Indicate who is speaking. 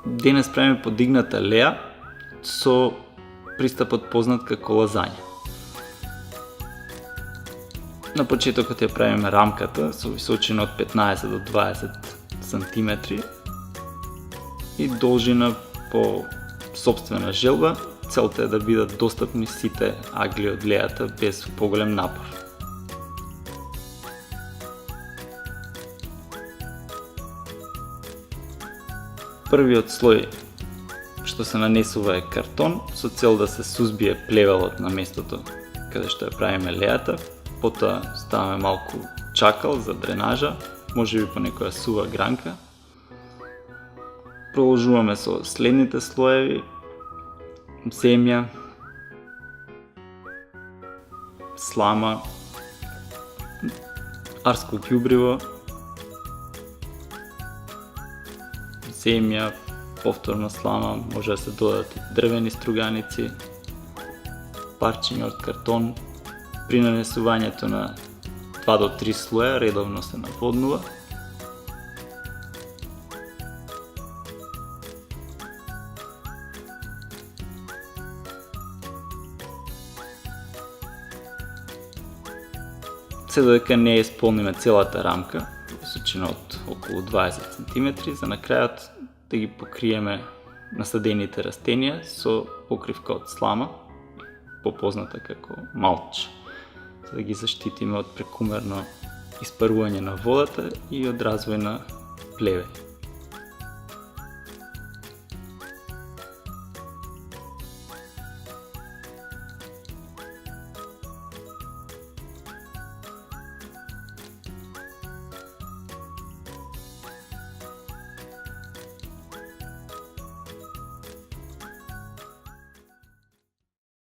Speaker 1: Денес правиме подигната леја со пристапот познат како лазања. На почетокот ја правиме рамката со височина од 15 до 20 см и должина по сопствена желба. Целта е да бидат достапни сите агли од лејата без поголем напор. Првиот слој што се нанесува е картон со цел да се сузбие плевелот на местото каде што ја правиме лејата. Потоа ставаме малку чакал за дренажа, можеби по некоја сува гранка. Продолжуваме со следните слоеви: земја, слама, арско ѓубриво, земја, повторно слама, може да се додадат и дрвени струганици, парчиња од картон. При нанесувањето на 2 до 3 слоја редовно се наводнува. Се додека не ја исполниме целата рамка, височина од околу 20 см, за на крајот да ги покриеме насадените растенија со покривка од слама, попозната како малч, за да ги заштитиме од прекумерно испарување на водата и од развој на плеве.